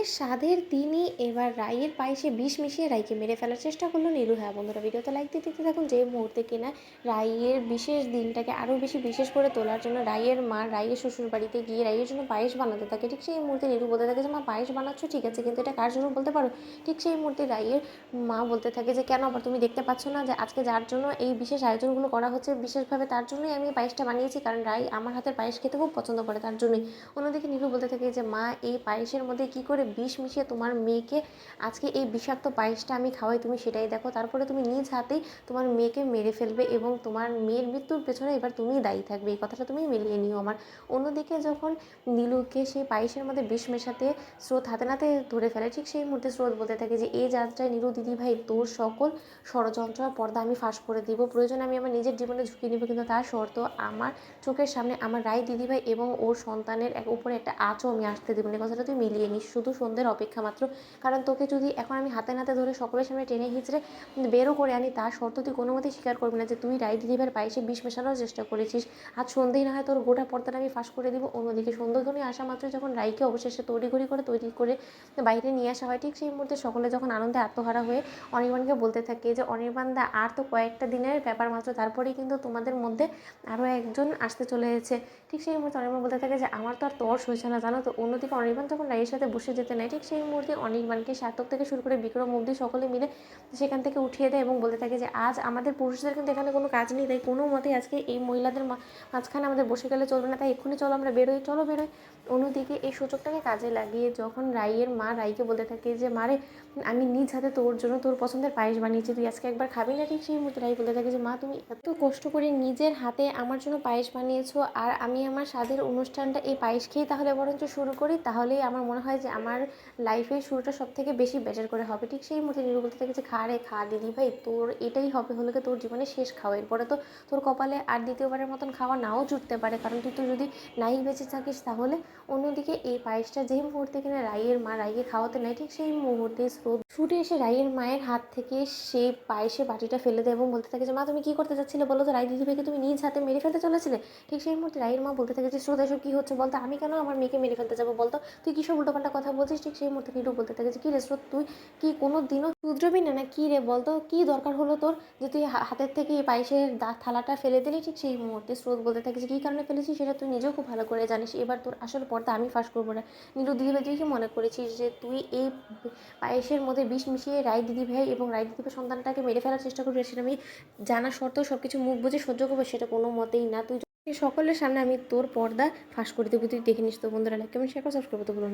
বিয়ের স্বাদের দিনই এবার রাইয়ের পায়েসে বিষ মিশিয়ে রাইকে মেরে ফেলার চেষ্টা করলো নীলু। হ্যাঁ বন্ধুরা, ভিডিওতে লাইক দিতে দিতে থাকুন। যে মুহূর্তে কিনা রাইয়ের বিশেষ দিনটাকে আরও বেশি বিশেষ করে তোলার জন্য রাইয়ের মা রাইয়ের শ্বশুর বাড়িতে গিয়ে রাইয়ের জন্য পায়েস বানাতে থাকে, ঠিক সেই মুহূর্তে নীলু বলতে থাকে যে মা পায়েস বানাচ্ছ ঠিক আছে, কিন্তু এটা কার জন্য বলতে পারো? ঠিক সেই মুহূর্তে রাইয়ের মা বলতে থাকে যে কেন আবার তুমি দেখতে পাচ্ছ না যে আজকে যার জন্য এই বিশেষ আয়োজনগুলো করা হচ্ছে বিশেষভাবে তার জন্যই আমি পায়েসটা বানিয়েছি, কারণ রাই আমার হাতের পায়েস খেতে খুব পছন্দ করে, তার জন্যই। অন্যদিকে নীলু বলতে থাকে যে মা এই পায়েসের মধ্যে কী করে বিষ মিশিয়ে তোমার মেয়েকে আজকে এই বিষাক্ত পায়েসটা আমি খাওয়াই, তুমি সেটাই দেখো, তারপরে তুমি নিজ হাতেই তোমার মেয়েকে মেরে ফেলবে এবং তোমার মেয়ের মৃত্যুর পেছনে এবার তুমিই দায়ী থাকবে, এই কথাটা তুমি মিলিয়ে নিও আমার। অন্যদিকে যখন নীলুকে সেই পায়েসের মধ্যে বিষ মেশাতে স্রোত হাতে নাতে ধরে ফেলে, ঠিক সেই মুহূর্তে স্রোত বলতে থাকে যে এই যাত্রায় নীলু দিদি ভাই তোর সকল ষড়যন্ত্র আর পর্দা আমি ফাঁস করে দিব, প্রয়োজনে আমি আমার নিজের জীবনে ঝুঁকি নিব, কিন্তু তার শর্ত আমার চোখের সামনে আমার রায় দিদিভাই এবং ওর সন্তানের উপরে একটা আঁচও আমি আসতে দেবো না, কথাটা তুই মিলিয়ে নিস, শুধু সন্ধ্যের অপেক্ষা মাত্র। কারণ তোকে যদি এখন আমি হাতে নাতে ধরে সকলের সামনে টেনে হিঁচড়ে বেরও করে আনি, তার শর্ত তুই কোনো মতেই স্বীকার করবি না যে তুই রায় দিদিভাইয়ের পায়েসে বিষ মেশানোর চেষ্টা করেছিস। আজ সন্ধ্যেই না হয় তোর গোটা পর্দাটা আমি ফাঁস করে দিব। অন্যদিকে সন্ধ্যাধ্বনি আসা মাত্রই যখন রাইকে অবশেষে তড়িঘড়ি করে তৈরি করে বাইরে নিয়ে আসা হয়, ঠিক সেই মুহূর্তে সকলে যখন আনন্দে আত্মহারা হয়ে অনির্বাণকে বলতে থাকে যে অনির্বাণ দা আর তো কয়েকটা দিনের ব্যাপার মাত্র, তারপরেই কিন্তু তোমাদের মধ্যে আরও একজন আসতে চলেছে। ঠিক সেই মুহূর্তে অনির্বাণ বলতে থাকে যে আমার তো আর তর্স হয়েছে না জানো তো। অন্যদিকে অনির্বাণ যখন রাইয়ের সাথে বসে যেতে নেয়, ঠিক সেই মুহূর্তে অনির্বাণকে সার্থক থেকে শুরু করে বিক্রম অবধি সকলে মিলে সেখান থেকে উঠিয়ে দেয় এবং বলতে থাকে যে আজ আমাদের পুরুষদের কিন্তু এখানে কোনো কাজ নেই, তাই কোনো মতেই আজকে এই মহিলাদের মাঝখানে আমাদের বসে গেলে চলবে না, তাই এক্ষুনি চলো আমরা বেরোই, চলো বেরোই। অন্যদিকে এই সুযোগটাকে কাজে লাগিয়ে যখন রাইয়ের মা রাইকে বলতে থাকে যে মারে আমি নিজ হাতে তোর জন্য তোর পছন্দের পায়েস বানিয়েছি, তুই আজকে একবার খাবি না? ঠিক সেই মুহূর্তে রাই বলতে থাকে যে মা তুমি এত কষ্ট করে নিজের হাতে আমার জন্য পায়েস বানিয়েছো, আর আমি আমার স্বাদের অনুষ্ঠানটা এই পায়েস খেয়েই তাহলে বরঞ্চ শুরু করি, তাহলেই আমার মনে হয় যে আমার লাইফের শুরুটা সব থেকে বেশি বেটার করে হবে। ঠিক সেই মুহূর্তে নীলু বলতে থাকে যে খা রে খা দিদি ভাই, তোর এটাই হবে হলো কি তোর জীবনে শেষ খাওয়া, এরপরে তো তোর কপালে আর দ্বিতীয়বারের মতন খাওয়া নাও জুটতে পারে, কারণ তুই তো যদি নাই বেঁচে থাকিস তাহলে। অন্যদিকে এই পায়েসটা যেই মুহূর্তে কিনা রাইয়ের মা রাইকে খাওয়াতে নেয়, ঠিক সেই মুহূর্তে স্রোত ছুটে এসে রাইয়ের মায়ের হাত থেকে সেই পায়েসের বাটিটা ফেলে দেয় এবং বলতে থাকে যে মা তুমি কী করতে চাচ্ছিলে বলো তো, রাই দিদিভাইকে তুমি নিজ হাতে মেরে ফেলতে চলেছিলে। ঠিক সেই মুহূর্তে রাইয়ের মা বলতে থাকে যে স্রোত এসব কী হচ্ছে বলতো, আমি কেন আমার মেয়েকে মেরে ফেলতে যাবো বলতো, তুই কী সব উল্টোপাল্টা কথা বলছিস। ঠিক সেই মুহূর্তে নীলু বলতে থাকে যে কী রে স্রোত, তুই কি কোনো দিনও শুধরবি না, না কী রে বলতো, কী দরকার হলো তোর যে তুই হাতের থেকে এই পায়েসের থালাটা ফেলে দিলি। ঠিক সেই মুহূর্তে স্রোত বলতে থাকে যে কী কারণে ফেলেছিস সেটা তুই নিজেও খুব ভালো করে জানিস, এবার তোর আসল পর্দা আমি ফাঁস করবো না। নীলু দিদিভাই তুই কি মনে করেছিস যে তুই এই পায়েসের মধ্যে বিষ মিশিয়ে রায় দিদিভাই এবং রায় দিদিভাই সন্তানটাকে মেরে ফেলার চেষ্টা করবি, সেটা আমি জানা সত্ত্বেও সব কিছু মুখ বুঝে সহ্য করবো, সেটা কোনো মতেই না। তুই সকলের সামনে আমি তোর পর্দা ফাঁস করে দেবো, তুই দেখে নিস। তো বন্ধুরা লাইক কমেন্ট শেয়ার করে সাবস্ক্রাইব করতে ভুলো না।